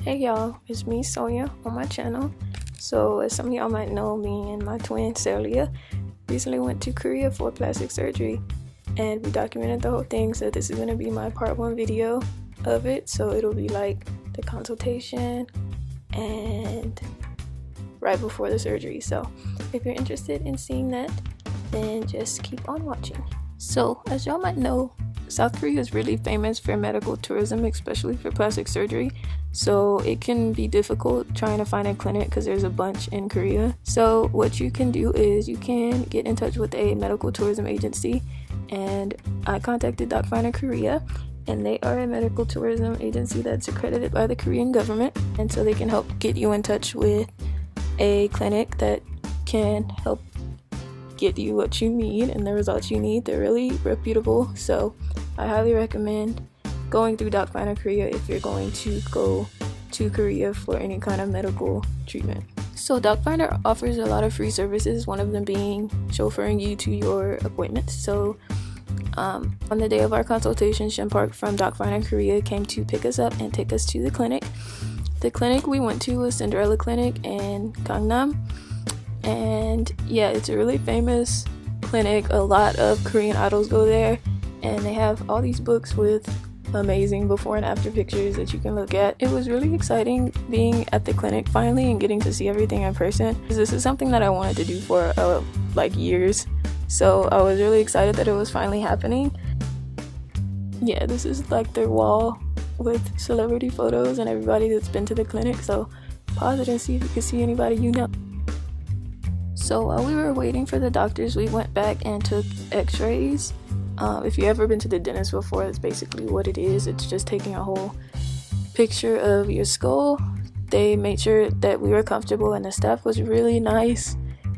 Hey y'all, it's me Sonia on my channel. So as some of y'all might know, me and my twin Celia recently went to Korea for plastic surgery, and we documented the whole thing, so this is going to be my part 1 video of it. So it'll be like the consultation and right before the surgery. So if you're interested in seeing that, then just keep on watching. So as y'all might know, South Korea is really famous for medical tourism, especially for plastic surgery. So it can be difficult trying to find a clinic because there's a bunch in Korea. So what you can do is you can get in touch with a medical tourism agency, and I contacted Docfinderkorea, and they are a medical tourism agency that's accredited by the Korean government, and so they can help get you in touch with a clinic that can help get you what you need and the results you need. They're really reputable, so I highly recommend going through Docfinderkorea if you're going to go to Korea for any kind of medical treatment. So Docfinder offers a lot of free services, one of them being chauffeuring you to your appointments. So on the day of our consultation, Shin Park from Docfinderkorea came to pick us up and take us to the clinic. The clinic we went to was Cinderella Clinic in Gangnam, and yeah, it's a really famous clinic. A lot of Korean idols go there, and they have all these books with amazing before and after pictures that you can look at. It was really exciting being at the clinic finally and getting to see everything in person, because this is something that I wanted to do for like years. So I was really excited that it was finally happening. Yeah, this is like their wall with celebrity photos and everybody that's been to the clinic. So pause it and see if you can see anybody you know. So while we were waiting for the doctors, we went back and took Xrays. If you've ever been to the dentist before, that's basically what it is. It's just taking a whole picture of your skull. They made sure that we were comfortable, and the staff was really nice.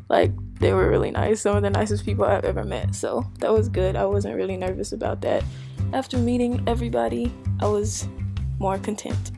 Like, they were really nice. Some of the nicest people I've ever met. So that was good. I wasn't really nervous about that. After meeting everybody, I was more content.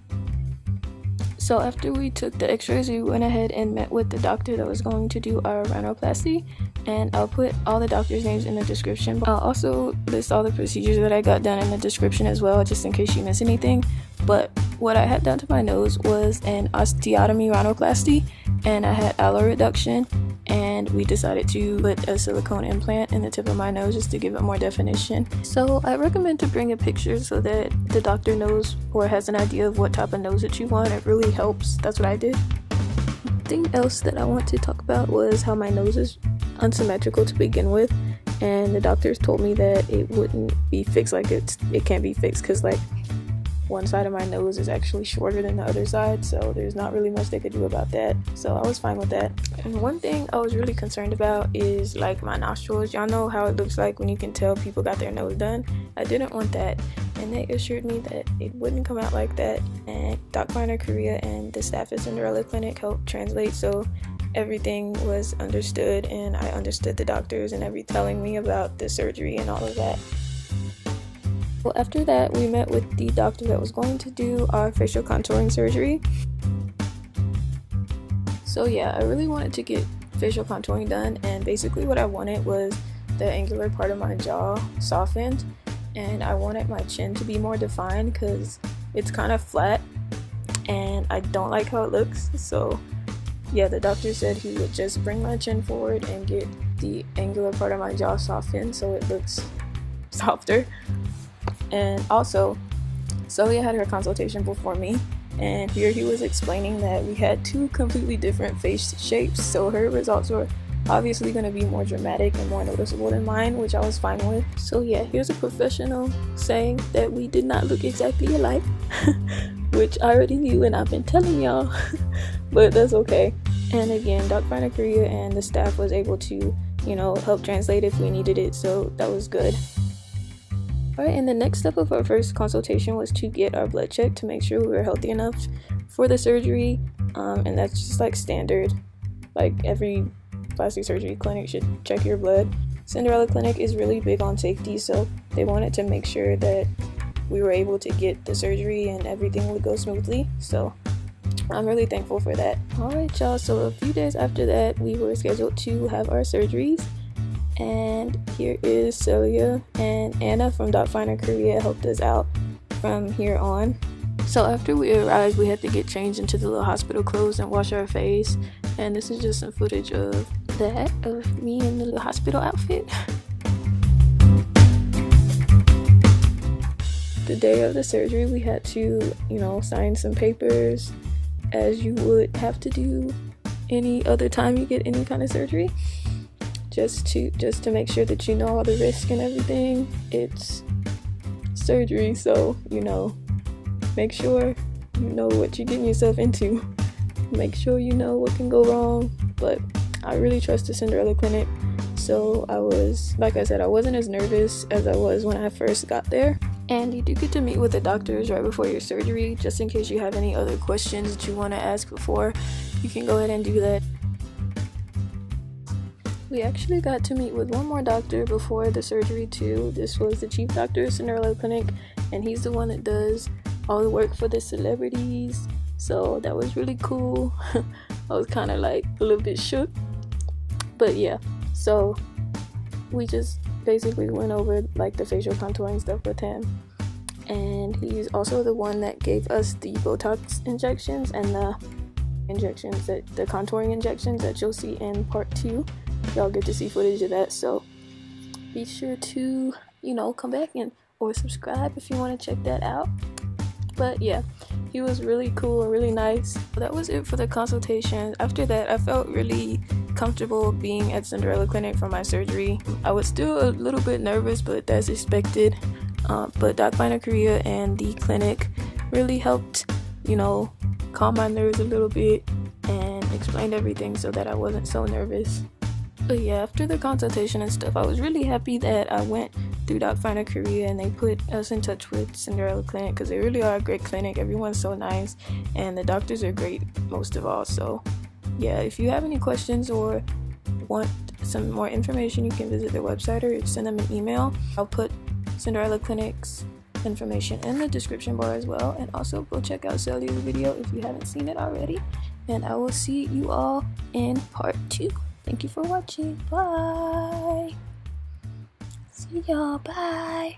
So after we took the Xrays, we went ahead and met with the doctor that was going to do our rhinoplasty, and I'll put all the doctors' names in the description. I'll also list all the procedures that I got done in the description as well, just in case you miss anything. But what I had done to my nose was an osteotomy rhinoplasty, and I had allo reduction, and we decided to put a silicone implant in the tip of my nose just to give it more definition. So I recommend to bring a picture so that the doctor knows or has an idea of what type of nose that you want. It really helps. That's what I did. The thing else that I want to talk about was how my nose is unsymmetrical to begin with, and the doctors told me that it wouldn't be fixed. Like it can't be fixed because like one side of my nose is actually shorter than the other side, so there's not really much they could do about that. So I was fine with that. And one thing I was really concerned about is like my nostrils. Y'all know how it looks like when you can tell people got their nose done. I didn't want that, and they assured me that it wouldn't come out like that. And Docfinderkorea and the staff at Cinderella Clinic helped translate, so everything was understood, and I understood the doctors and telling me about the surgery and all of that. Well, after that, we met with the doctor that was going to do our facial contouring surgery. So yeah, I really wanted to get facial contouring done, and basically what I wanted was the angular part of my jaw softened, and I wanted my chin to be more defined because it's kind of flat and I don't like how it looks. So yeah, the doctor said he would just bring my chin forward and get the angular part of my jaw softened so it looks softer. And also, Sonia had her consultation before me, and here he was explaining that we had 2 completely different face shapes, so her results were obviously going to be more dramatic and more noticeable than mine, which I was fine with. So yeah, here's a professional saying that we did not look exactly alike, which I already knew and I've been telling y'all, but that's okay. And again, Docfinderkorea and the staff was able to, help translate if we needed it, so that was good. Alright, and the next step of our first consultation was to get our blood checked to make sure we were healthy enough for the surgery, and that's just like standard. Like every plastic surgery clinic should check your blood. Cinderella Clinic is really big on safety, so they wanted to make sure that we were able to get the surgery and everything would go smoothly, so I'm really thankful for that. Alright y'all, so a few days after that, we were scheduled to have our surgeries. And here is Celia and Anna from Docfinderkorea helped us out from here on. So after we arrived, we had to get changed into the little hospital clothes and wash our face. And this is just some footage of that, of me in the little hospital outfit. The day of the surgery, we had to, sign some papers as you would have to do any other time you get any kind of surgery. Just to make sure that you know all the risk and everything. It's surgery, so make sure you know what you're getting yourself into. Make sure you know what can go wrong. But I really trust the Cinderella clinic, so I wasn't as nervous as I was when I first got there. And you do get to meet with the doctors right before your surgery, just in case you have any other questions that you want to ask before. You can go ahead and do that. We actually got to meet with one more doctor before the surgery too. This was the chief doctor of Cinderella clinic, and he's the one that does all the work for the celebrities. So that was really cool. I was kind of like a little bit shook, but yeah. So we just basically went over like the facial contouring stuff with him, and he's also the one that gave us the Botox injections and the contouring injections that you'll see in part 2. Y'all get to see footage of that, so be sure to come back or subscribe if you want to check that out. But yeah, he was really cool and really nice. That was it for the consultation. After that, I felt really comfortable being at Cinderella clinic for my surgery. I was still a little bit nervous, but that's expected. But Docfinderkorea and the clinic really helped calm my nerves a little bit and explained everything so that I wasn't so nervous. But yeah, after the consultation and stuff, I was really happy that I went through Docfinderkorea and they put us in touch with Cinderella clinic, because they really are a great clinic. Everyone's so nice and the doctors are great most of all. So yeah, if you have any questions or want some more information, you can visit their website or send them an email. I'll put Cinderella clinic's information in the description bar as well, and also go check out Celia's video if you haven't seen it already. And I will see you all in part 2. Thank you for watching. Bye. See y'all. Bye.